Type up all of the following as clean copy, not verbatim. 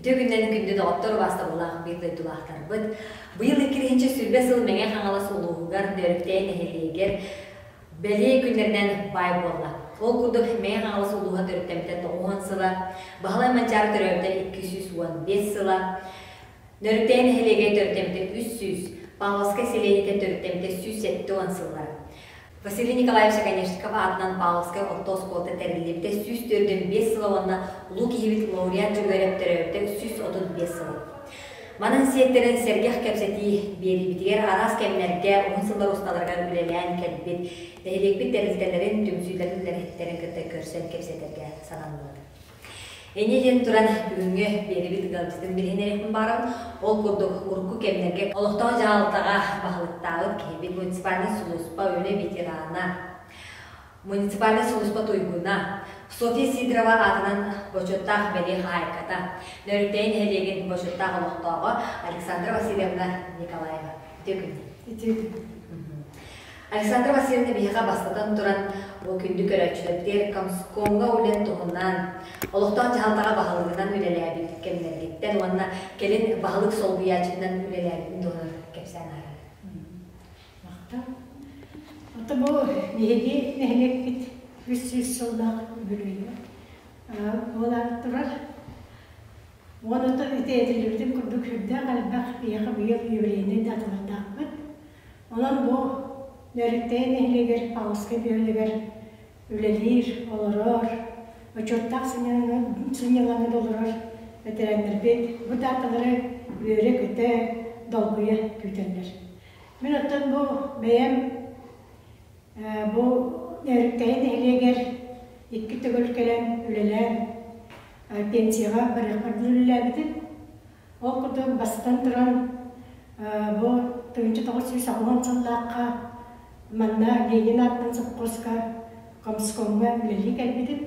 Bütün günden gündü doktor bastırılan bir de dulaktarбыт. Bu yıl 2. sürbe sıl menge hangala suluğugar dörükten eheliger belye günlerden bay bolla. Ol kurduk menge hangala suluğuğa dörüktemte 10 sıla, bahalay mancar dörükte 215 sıla, dörükten eheliger dörüktemte 300, Павловская селение дөрөктемте 170 sıla. Василий Николаевич Конечников атынан Павловская ортосколта тәрелепте 145 сылауына Лук Евит лауреат жүгерептерепте 135 сылау. Манын сиеттерін сергех кәпсети бері бітігер арас кәмінерге 10 сылдар ұсталарға үлелән кәлбет, дәйлекбет тәрізгерлерін түмсүйлерін дәреттерін кітті көрсен кәпсетерге сананылады. Энеден туран бүгінгі бері біт ғалбыздың бірінерекін барын, ол күрдік ұрқы кәмінерге олықтау жағалтаға бағылықтағы кейбет муниципальный сулуспа өлі ветерана, муниципальный сулуспа тойгуна, София Сидорова атынан бочоттақ бәле хайката, нөріктейін әлеген бочоттақ олықтауға Александра Васильевна Николаева. Өте Александра Васильевна бейға бастадан тұран ол күнді көрәтшіліктер комсомға өлен тұғынан, олықтан жағалтаға бағылығынан үлелі әбілдік кемдерліктен, онына келін бағылық сол бұячынан үлелі әбілдің тұғынан кәпсән ары. Мақта. Ота бұл неге нәхелек бит 300 жылдағы бүлейді. Олар тұрар. Оны тұр өте-әтілердің күрді күрді қалбақ бейға бұйық үйелейіне датылардақ бұд. Онан бұл Нөріктен әйлегер, Павловская бөлігер, үлелер, оларар, өчоттақ сынеланы доларар, өтерәндер бет, бұд атылары өре көті долғыя көтерлер. Мен оттан бұл бәйім, бұл нөріктен әйлегер, екі түгіл келен үлелер, пенсияға біріқырды үлеләбіді. Ол күрді бастан тұран бұл 1990 жылдаққа Манна Ленин аттан сапқосқа комскомға үлелі кәлбедім.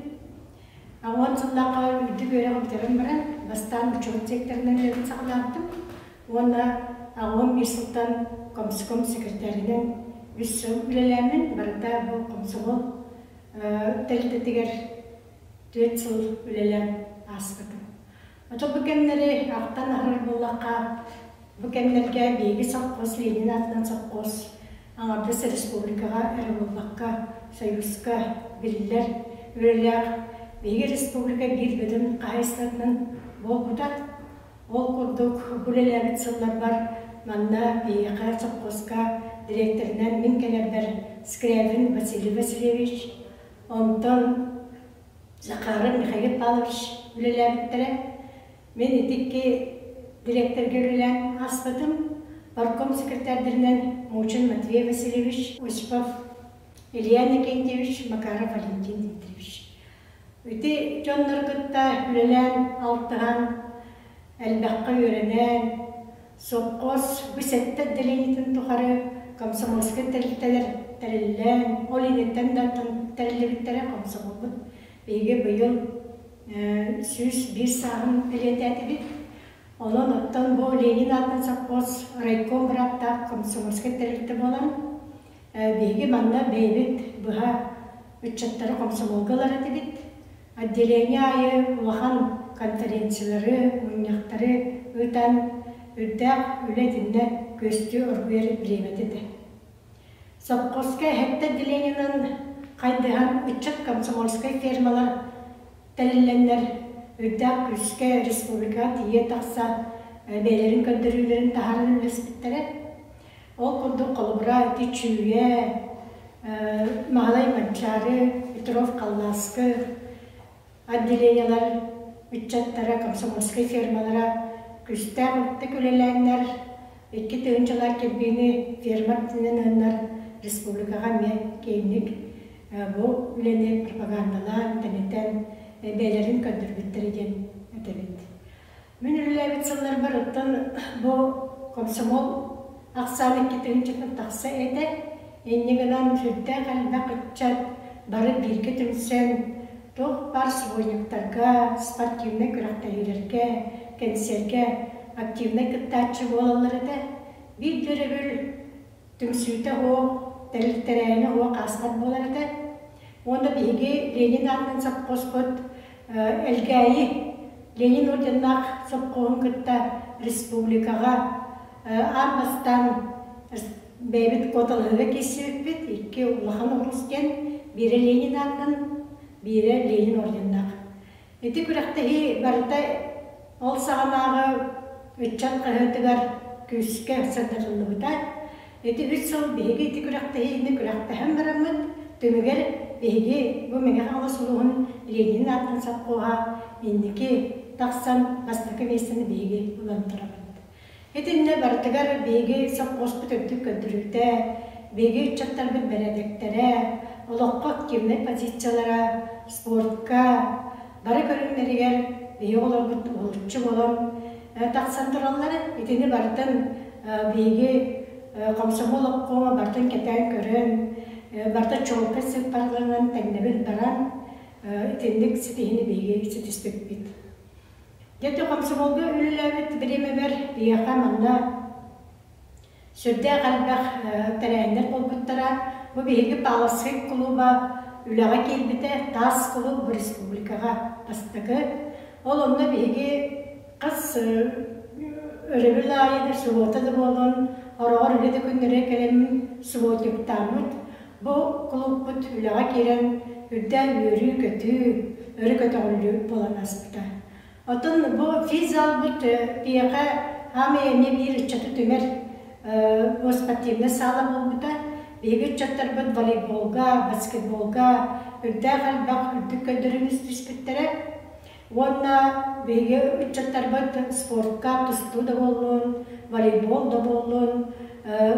Ауан жыллаға үйді көре қымтерім баран, бастан үчіғыт секторынан өрін сағылаттым. Оны ауан бір сылтан комском секретарынан үз сыл үлеләмін, барда бұл комсомол тәлтетігер 4 сыл үлеләм асқыдым. Ото бүкемнері ақтан ағыр боллаққа, бүкемнерге бейгі сапқос, Ленин аттан сапқос, Аңардыс республикаға, әрболбаққа, Союзға білілер, өрелер, бейгі республика бір бөдім қайыстарының бол бұдат. Ол күрдік бүлеләбіт сылдар бар, манна бейгі қайыр сапқосқа директорынан мен кәлер бір Скрябин Василий Васильевич, онтан Захарын Михаил Павлович бүлеләбіттірі. Мен етекке директорге өрелән аспадым. Парком секретарьдерінен Мучин Матвей Васильевич, Осипов Илья Никентьевич, Макаров Валентин Дмитриевич. Өте жоннырғытта үлелән алтыған, әлбәққа өренен, соққос бүсетті дәленетін тұқары комсомолсқа тәрелілен, олинеттен датын тәрелебіттері комсомолбыт. Бейге бұйыл сүз бір сағын әлетәті бит. Onun oттан бұл Ленин атын сапқос райком бұраттақ комсомольсқа тәрілті болан. Бейге манна бейбет бұға үтчаттары комсомолғалар әті бет. Отделение айы ұлахан конференциялары, мұнияқтары өтан үддәқ үләдінне көсті ұрғыры біреметеді. Сапқосқа әтті отделениянан қайдыған үтчат комсомольсқа фермалар тәрілленлер Үддәк күске республика тие тақса бәйлерін көндірілерін тағарын үлеспеттері. Ол күрді қолыбыра өте чүйе, мағалай манчары, Петров қалласкы, отделениялар, үтчаттара, комсомольскай фермалара күстәк ұтты көлеләнлер, өтке түйінчілар келбейіні фермартынын өнлер республикаға мен кейінік бұл үлене пропагандалар, интернеттен бәйлерін көндірбеттіреген өтебет. Мен үліләбет сыллар бар ұттан бұл комсомол ақсаны кетігін чықын тақса әді, еннегінен жүрді қалбақ үтчат бары бірге түнсен, тоқ бар свойниктарға, спортивны күрақтайылерге, кәнсерге, активны күттатшы болалар әді, бір дөрі бүл түнсүйті оқ, тәрілтірәйіні оқ астар болар әді. Onda biri Lenin adının sapkos kod elgâyi Ленин орденнақ сопқоғын күтті республикаға арбастан бәйбіт қотылығы кесі өтпет, екі ұлақан орыскен, бірі Ленин атын, бірі Ленин орденнақ. Эти күрәқтігі барыта ол сағанағы үтчат қағытығар күске сәдірілі бұта. Эти үт сыл бейгі эти күрәқтігі ені күрәқтіғын барамын, төмігер бейгі бұл меңе қалы сұлуғын Ленин атын сапқоға ендікі тақсан бастықы месіні бейгі ұлантырамын. Эти үні барытығар бейгі сапқоспы төптік көндірілді, бейгі үтчаттар бұл бәрәдіктері, олыққа кемнік позициялара, спортқа, бары көріңдерігер бейі олар бұд олытшы болам. Тақсан тұралары, етені бартын бейгі қомсомол оқуыма бартын кетен көрін, барта чолпы сып барларынан тәңнебін баран, етендік сетейіні бейгі сетеспек бейді. Деті қомсомолғы үліләбіт біреме бір бейіға манна сүрде қалбақ тәрәйіндер болбыттара, бұл бейгі паласық құлуба үліға келбіті тас құлу бұл республикаға бастығы. Ол онына бейгі қыз өребіл айыды суғота да болын, орағыр үледі күндері кәлемін суғоты бұттамыд. Бұл құлып бұт үліға керен үрден өрі көті ұлы болан аспыда. Отын бұл физал бұт бейіға ғамы әме бір үтчаты төмер спортивны сала бол бұта. Бейгі үтчаттар бұт волейболға, баскетболға, үрден қалбақ үрді көндіріміз түспеттері. Онна бейгі үтчаттар бұт спортқа тұсту да болуын, волейбол да болуын,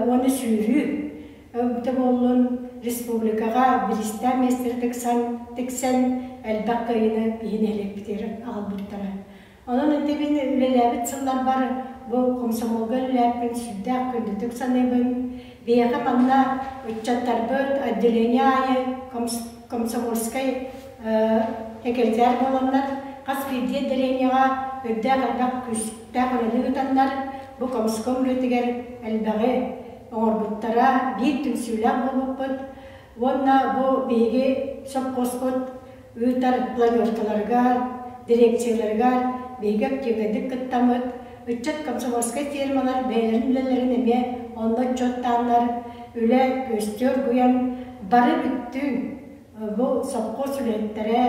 оны сүйрі да болуын, республикаға бірістә местер тіксен әлбақ қайыны бейін әлек бітерін ағыл бұттара. Оның өтебін үлеләбіт сылдар бар, бұл комсомолға үлеләбін сүрдәк көндітік санайбын. Бейіға манна үтчаттар бұт, отделение айы, комсомольскай әкелдер боландар, қас бірде отделениеға үрдә қалбақ күстә қонады ұтандар, бұл комском өтігер әлбәғі оңыр бұттара бір түнсүйләк болып бұт. Онна бұл бейге соқ қоспыт ұйтар планеркаларға, дирекцияларға бейге активнедік күттамыд. Үтчат комсомольскай фирмалар бәйлерін үлелерін әме онда чоттанлар үлі көстер бұян бары бүттің бұл соқ қос үлеттері,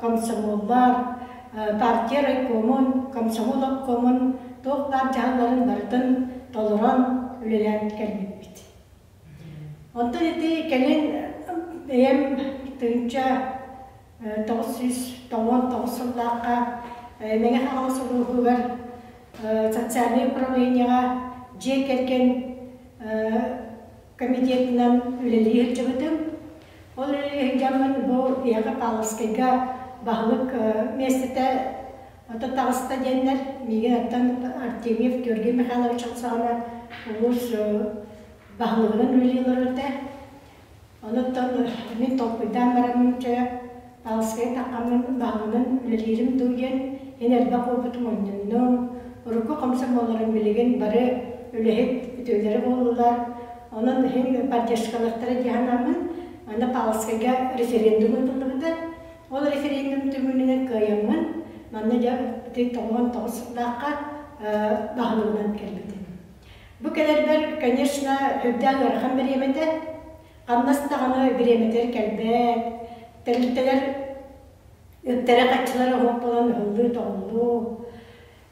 комсомоллар, партия райкомын, комсомол обкомын, тоқтар жағаларын бардын толыран үлелерін кәлмет бейді. Онтан еті кәлен әйем түнча 999 жыллаққа мәңе қағалы сұлуғығар социальный управленияға же керкен комитетінен үлелі үлчігітім. Ол үлелі үлчігімін бұл бияға палыскайға бағылық местеті ота тағыста денler, меген аттан Артемьев Георгий Михайлович Алсағына ұлыс бағылығының үлелер өте. Оныттан мен толпыйдан барамын жа палыскай таққамын бағылығының үлелерім дүйген, ен әлбақ опытым ойнының, ұрықы комсомолларын білеген бары үлехет өтөлері болулар. Оның поддержкалықтары дегенамын, ана палыскайға референдум өтілдігі. Ол референдум түмінінен көйемін, манна жа 99 жылдаққа бағылығынан кәлбеді. Бұл кәлербер, конечно, өбдән ұрған бір емеді, қамнастағаны бір емедер кәлбәд, тәрілтелер өттері қатшылары оқ болан ұлды тоғылу.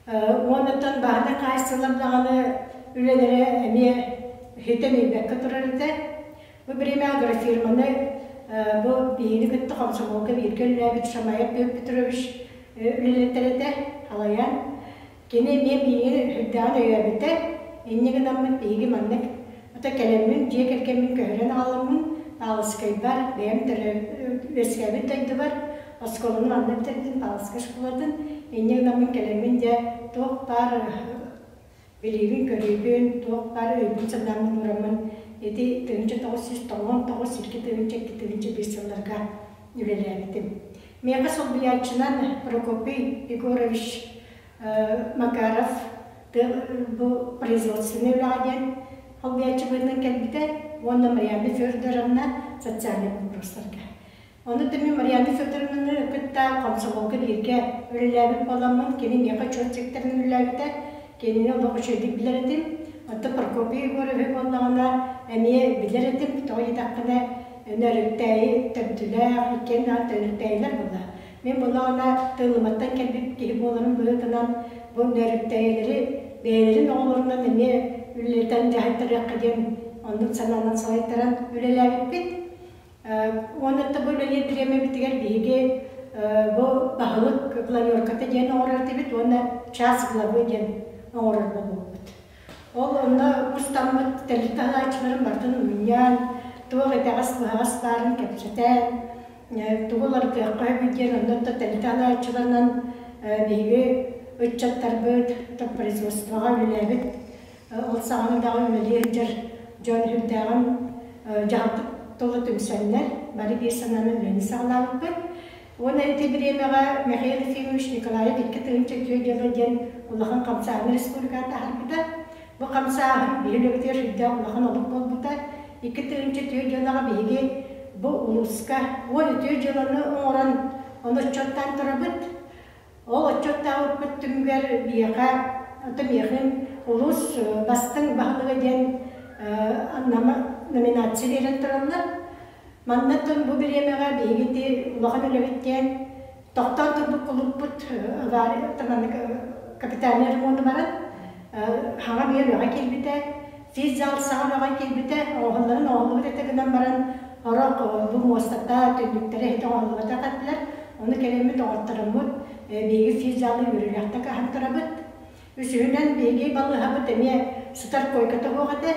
Онытын бағына қайсылардағаны үлелері әме хетен үйбәккі тұрарыды. Бұл бір еме агрофирманы бұл бейіні күтті қамсамолға бергел үләбіт Шамаев Петрович үлелеттереді алаян. Кені мен бейіні үлдән өйәбіті, еннеген амын бейгі маннық. Ота кәлемін, жек әркемін көрін алымын, алыскай бар, бәйім түрі өскәбіт өйді бар. Осколының андып тәрдің палыскай шқолардың, еннеген амын кәлемін де тоқ бар білейбін көрейбін, тоқ бар өйбін сандамын ұрамын. Еті 1999 сіркі 2002 жылларға үлеләбітім. Меға сол бұячынан Прокопий Егорович Макаров бұл производственный үләден ол бұячы бұйынан кәлбіті, оны Марьяна Федоровна социальный вопростарға. Оны түмі Марьяна Федоровна күтті кытта комсомолга бирге өлеләбит боламын, кені меқа чөт секторын өлеләбіті, кені олығы шөйдік білер едім. Отты Прокопий көрі болағына әме білер едім, тоғы едаққына өнеріктәйі төптілі, екен өнеріктәйілер бола. Мен болағына тылыматтан кәлбіп кейіп боларым бұлытынан бұл өнеріктәйілері бәйелерін оғыларынан әме өлелерден жағайттырық қаден оның сананан салайттаран өлеләбіт бет. Онытты бұл өлелердіреме бітігер бейге бұл бағылық планеркаты ден оғырар дебет, оны час главы ден оғырар болу бұд. Ол онда ұстамыд тәлітті ағачыларын бартын ұйнян, туғы әтәғас бұғағас барын кәпсетән, туғылар тұяққа өбіден, онда тәлітті ағачыларынан бейге өтчаттар бұд, производствоға өлеләбіт. Ол сағанындағы өлелер жыр жон хүлдәғын жағып толы түмсәнлер, бары бір сананы өлені сағалауып бұд. Оны әнті біремеға Михаил Ефимович Николаев екі түйінші түйегелі ден Улахан Қамсағын республикаты арбыда. Бұл Қамсағын бейілігітер жүдді Улахан олық бол бұда. Екі түйінші түйегеліға бейге бұл ұлысқа. Оны түйегеліні оңыран оны отчоттан тұры бұд. Ол отчоттағы бұд түмгер бейеға оты бейхін ұлыс бастың бағылығы ден номинациялерін тұралар. Маннаттан бұл біремеға бейгеті ұлаған өлігіттен тоқтан тұрбық құлып бұд капитальный ремонты баран. Хаңа бейер өға келбіті, физ зал сағын өға келбіті, оғыларын оғылығы дәтігінен баран орақ бұл мостақта түндіктері әйті оғылығы да қаттылар. Оны кәлемет оғыттырым бұд, бейгі физ залы өріліқті қағантыра бұд. Үсігінен бейгі балыға бұд әме сұтар койкаты оғады.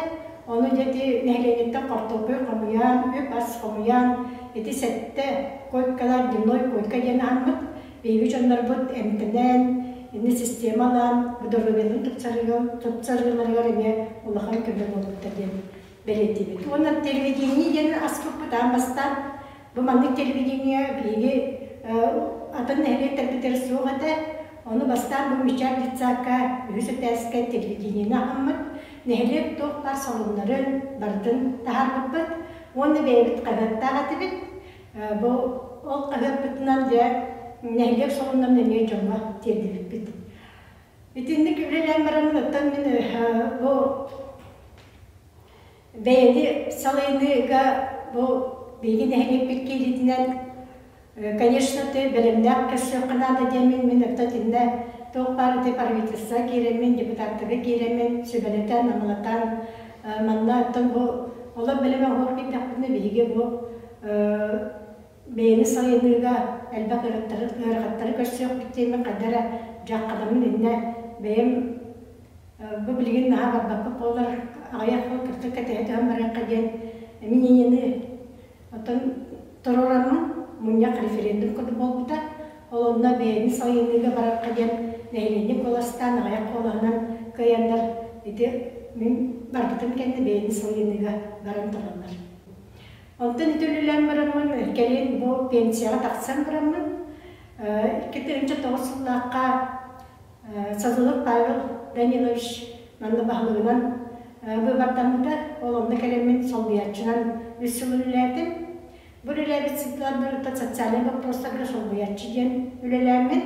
Onu dedi nehlenette kartopu komuyan, öpas komuyan, eti sette koykalar dinloy koyka yeni anmıt, beyvi canlar bud emtinen, indi sistemalan, budurluğunun tutsarılarıgar eme Allah'ın kömür olup da den belirti bit. Onun televizyonu yeni askıp budan bastan, bu manlık televizyonu beyvi adın nehletter biterisi yoğadı, onu bastan bu müşer litsaka, ühüsü teske televizyonuna anmıt, Nehlet toqtar salonların bardın tahar bıt, onu beyvit qadattağa tibit. Bu ol qadattığından da nehlet salonların neye canlı terdibit bit. Bitindik ülelerin baranlıktan bu beyni salayınıga bu beyni nehlet bitkelitinden конечно, ты белемдак кешеқнада демен мен өттәтінде тоқпары деп правительство керемен, депутаттығы керемен, сөбелетен, амылатан, манна өттін бұл, ола білеме ғор бейдақпыны бейге бұл бейіні сайыныға әлбәқ ұрғаттары көрсеуқ біттеймен қадара жаққадамын енне бейім бұл білген наға барбақпы болар ағаяқ бұл кірті кәтәйті өмірі қаден мен енені тұрурамын Мұнияқ референдум көді болбыда, ол онына бейін сайыныға барар қаден нәйлене қоластан, ағаяқ қолағынан көйяндар, мен барбытын кәнді бейін сайыныға барам тұралар. Онтан үтілілен барамын, кәлен бұл пенсияға тақсан барамын. 2009 жыллаққа Сазылық Павел Данилович манны бағылығынан бұл бардамыда, ол онына кәлеммен сол биятчынан үсілілердім. Бұл өлеләбетсіздерді социальный вопростарға солбуятчы ден өлеләмен.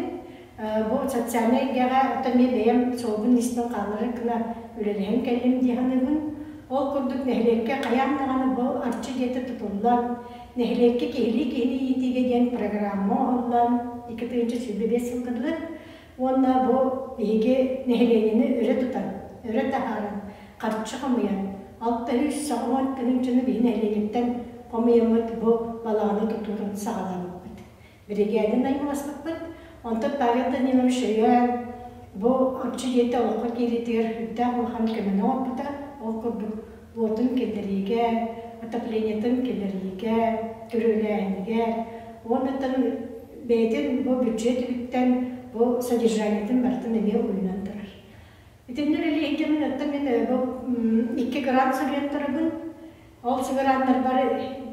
Бұл социальный егеға өтіме бейім солбын естің қалыры күна өлеләйін кәлем дейханығын. Ол күрдік нәхілекке қаяндағаны бұл арчы деті тұтылдан. Нәхілекке кейлі етеге ден программа оғылдан 2005 жылғыдылы. Онна бұл бейге нәхіленені өрі тұтан, өрі тағарын, қарчы қамыян. 600 сағымат күнің жүні бей нәхіленеттен Комиямыт бұл балағаны тұтурын сағаланып бұд. Бірегейдің аймағаспық бұд. Онтып Павел Данилович өйен бұл арчы еті олыққа келетер үдді ұлған көміні опыда. Ол күрдік лотын келдеріге, отоплениетін келдеріге, түріләйініге. Онытын бәйтін бұл бюджет үттен бұл содержаниетін бартын әме ойынан тұрар. Үтіндір әлі екемін өтті мен бұл 2 грант сұрен тұрыбын. Ол сығырандар бары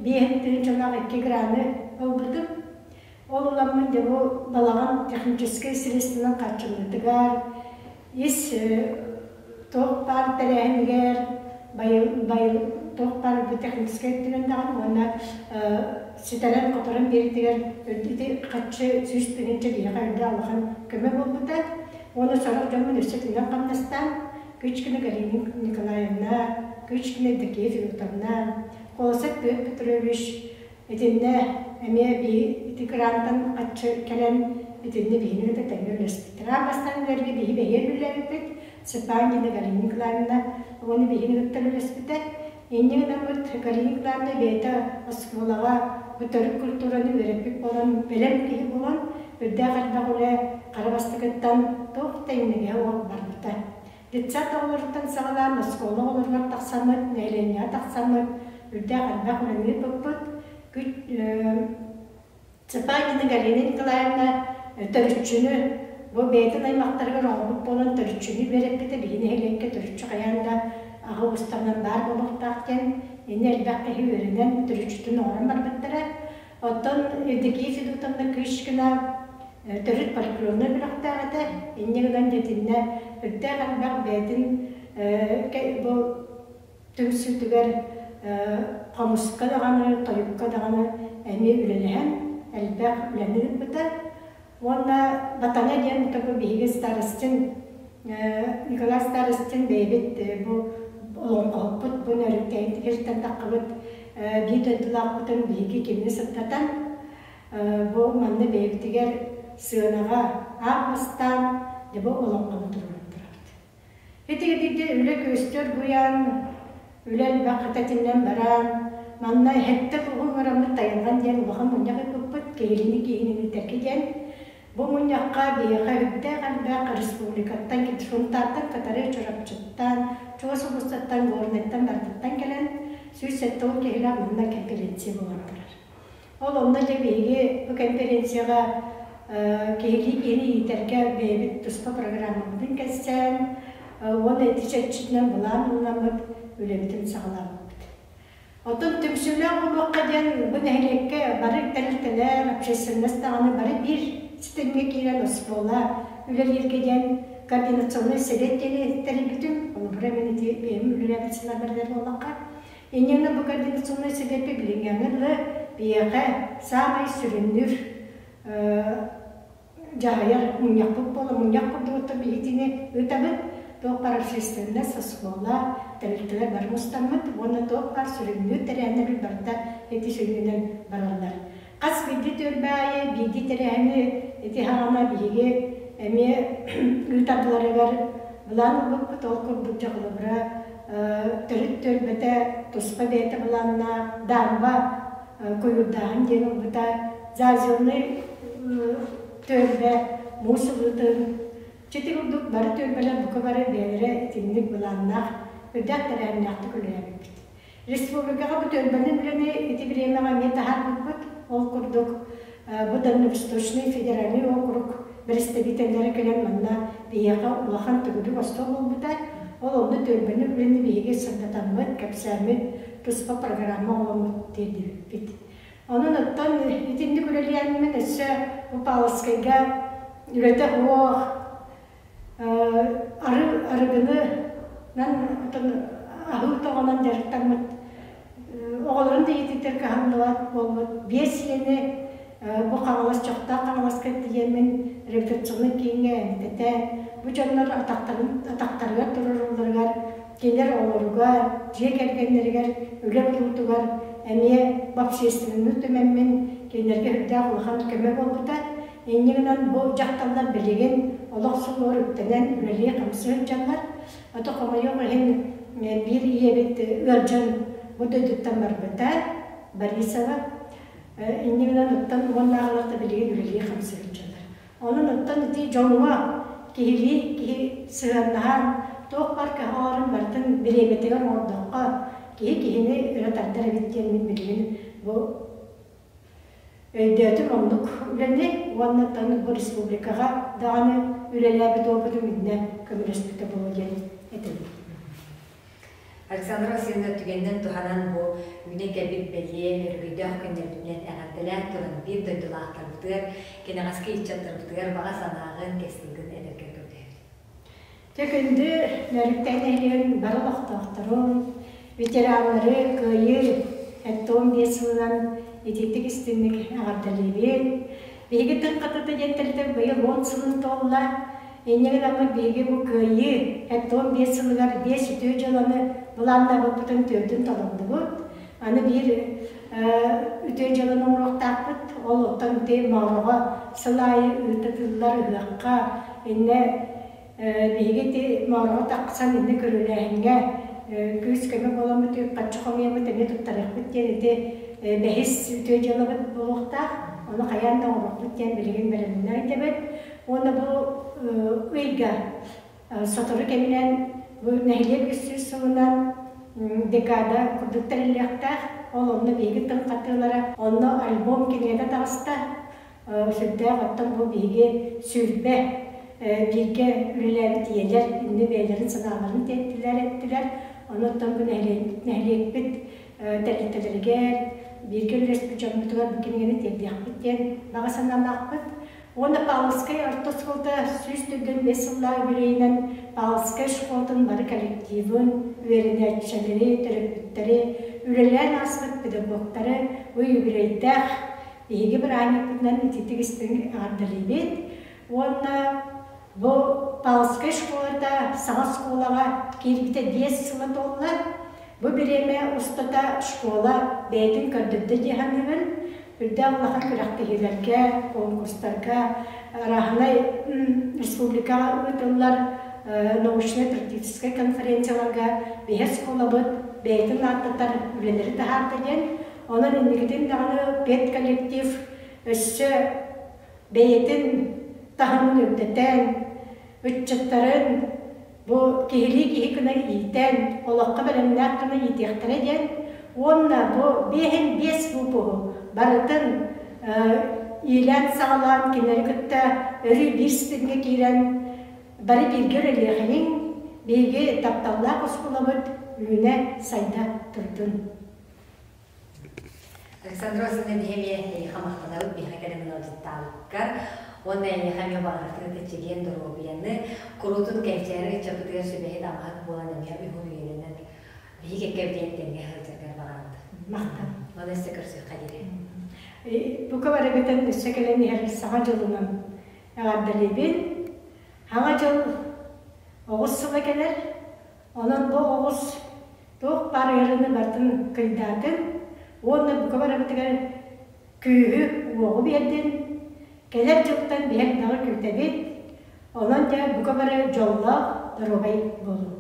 бейінтігін жаңағы 2 граны олбырдым. Ол оламын деп ол балаған технический средствынан қатшылдығар, ес тоқ бар тәрәйінігер, байыл тоқ бар бұл технический түгендіған, оны sitelen kotoran beri diğer ödedi kaçı süs binince bir yerde Allah'ın köme buldu. Onu sonra camın üstünden kamdastan küçükne Galina Nikolayevna, küçükne de Kiefiyotovna, kolasak büyük Petrovich, edinne eme bir tikrantan kaçı kelen edinne bihini de tengörleşti. Trabastan vergi bihi behirlerdik. Sepanya'da Galina Nikolayevna onu bihini tengörleşti. Endiğin namıt Galina Nikolayevna beta askolağa bu Türk kültürünü verip olan belem bihi olan ödde kalba ole karabastıktan tohtayınlığa vardı. Ditsat olurdan sağlam askola olurlar taksamıt, neylenya taksamıt, ödde kalba oleni pöpöt, Sepanya'da Galina Nikolayevna Türkçünü bu beytin aymaktarga roğulup olan Türkçünü verip de bihine helenke Türkçü kayanda ağı ustanan bar boluqtaqken eni elbaqi hüverinden Türkçütün oran barbıttıra. Otan ödeki fidutanla kışkına Törüt parklarına bıraktağıda eniğden dedinne ödde kalbaq beytin bu tümsütüger kamuska dağını, toyukka dağını eni ülelehen elbaq ülenilip bıda. Ona batana diyen tabi bihige starostin, Nikolay Starostin beybet bu olan kalput bu nörükteyin tikirten takıbıt bir döndülak bıtın bihige kimini sıttatan bu manna beybetiger sığınağa ağmastan bu olan kalput dururdu. Heti öyle göster buyan, öyle bakıtatinden baran, manna hette buğun varamı tayangan diyen uğan munyakı pıpıt keylini giyinini terkiden bu munyakka biyağa hübde kalbaq Respublikattan Kitruntartan Katarı Çorapçıttan Çoğusu Bustatan Gornettan Bardattan gelen Süysettoğu kehila manna konferensiya bulandırar. Ol onda lebeyge bu konferensiyaga kehili yeni yiterke beybit tuspa programımdın kessen onu etişetçinden bulanılamıp ülebitin sağlamıp. Otun tümsüler olmakka diyen bu nehlekke barı telteler, общественность dağını barı bir sistemge kiren ospola, üler yergeden koordinasyonu sedetteli teribütüm, onu buraya meneti benim ülebilsinler berleri olakka. Enyeğine bu koordinasyonu sedetti bilingenlerle biyağa sağmayı sürünür, cahayar munyaklık bola, munyaklık doğutta bilitini ötabıp, doğuklar общественность ospola, terlikler bar mustamıt, onu doğuklar sürünür, terenleri barda yetişönünden bararlar. Kas bildi törbaye, bildi terehini etihana bilgi, emi ültabları var. Bulan bu tolkur budcaklı bura, törüt törbete, tospa bete bulanna, darba koyurdahan diyelim bu da zazyonlu törbe, musulutun. Çetik olduk barı törbeler bu kadar belire timlik bulannak, ödek terehini yaktı kulüyabit. Respublika'ya bu törbenin bileni etibiremeğe metahar bukbut, ol kurduk. Bu Дальневосточный федеральный округ представительдері келен манна бияға улахан түгілі остол болбыда. Ол оны төлбені білені бейге сырдатанмыд, кәпсәмід, тұспа программа оламыд деді бит. Onun оттан етінді көреліянымен өсі ұпалыскайға үреті оқ арығыны ahıl toğanan jarıktanmıt. Oğulların da yetitler kahanlıvat bolmut. Bes yeni bu kağalas çoğta kağalas kettiyemin refleksiyonu kiyinge entete. Bu canlar ataktarlar dururlar. Keler oğulurgar, ciye kerkenlerger, öyle bulutlugar. Emiye babşesinin tümemmin kenlerge hüdde ağlıhan köme bolbuta. Enniğinden bu caktanlar bilegen olaqsız örüktenen üreliye kamsı hüccanlar. Ata komayı hem bir yebet örcan bu dödükten barbata Barisava. Enniğinden ottan onlarla da bilegen üreliye kamsı hüccanlar. Onun ottan iti jonuma ki sığanlahan toq barka ağarın bartın biremetegar ordaqa kihini üretardar evitkeninin bilegen bu Dötüm onluk üleni, ondan bu Respublikaga dağını ülelerde doğru midne komünistlikte bulunca edelim. Alexandra Vasilevna tügenden tuhanan bu güne gelip belliye örgüde hakkınlarından eğerdeler turan bir döndülahtarlıdır, gene askı içattarlıdır, bağa sanağın kesilgin edergerdir. Tekinde nörükten ehliyen baralaqtaqtırın, veteranları, kıyır, ettoğun desulan итиктик истинник ағардалибин. Биги тыңқатыты жеттелді бұйыл 10 сылын толла. Энеген амыр биги бұ көйі, әтті 15 сылығар 5 үтіө жаланы бұланда бұпытын төрдін толымды бұд. Аны бір үтіө жаланы ұмырықтақ бұд, ол оттан үтей мағыға сылайы үтітілілер ұлаққа, әне биги те мағыға тақсан әне көріләйінге күз көмі боламы түйіп қатшы қомиямы тәне тұттарық бұд деді бәхіс үтіө жалы бұд бұлықтақ, оны қаян да ұмырық бұд ден білген бәрімінен дебет. Оны бұл ұйға сотыры кемінен нәхіле күссіз соңынан декада күрдіктер үліқтақ, ол оны бейгі тың қатылары, оны альбом кенеті тағыста сүрді қаттың бұл бейгі сүрбе бейгі үлілері тиелер, үнді бейлерін сыналарын еттілер, оны тұн бұл нәхілек біт тәлеттелергер, бейгі үлес бүджамытығар бүкенегені тегдеқ біттен бағасаннан ақпыт. Оны Павловскай ортосқолда сүстүрден 5 жылла үрейінен Павловскай шқолдың бары коллективін, үйеріне әтшәлері, түріппіттері, үрелер асмыт педагогтары, үйірейдәқ, бейгі бір айнекпінен итетігістің ардалибет. Оны бұл Павловскай шқолада саңа шқолаға келіпті 5 жылы толы. Бұл біреме ұстата шқола бәйтін көрдірді дегенігін. Үрді Аллахан күрәқтігілерге, конкурстарға, арахынай республикаға өтілер, научно-практический конференцияларға бейер школа бұд, бәйтін аттатар үлелері тағарды ден. Оның үндігіден дағаны 5 коллектив өсі бәйтін тағымын үрдетен, үтчеттарын бұл кейлі күні ийтен, олаққа бәліміне ақтыны итектірі ден. Онна бұл 5 бұғы барытын илен сағалан кенері күтті өрі бір стінге кейлен бары біргер әлеғінің бейге тапталла қосқылабыд үйіне сайда тұрдын. Александр Осынын хеме қамақтана өт бейға кәлімін аудитталыққар. Оны әне қаме бағыртығы тәтчеген дұру бияны құрутын кәлчәрі чапытығыр сөбейді амағат болан әме үйін үйелінен бейге кәбдеттерге ғылжарғар бағанды. Мақтан. Оны өсті көрсі қадері. Бұқа барабетін өссекелен ер саға жылынан әғардалебен. Аңа жыл оғыз сылы келер. Оның бұл оғыз тоқ бар еріні бартын қайдадың. Оны бұқа барабетігер күйі оғы берден. Келер жылдан бер дағы күйтәбет. Оның да бұқа бары жолла дұрғай болу.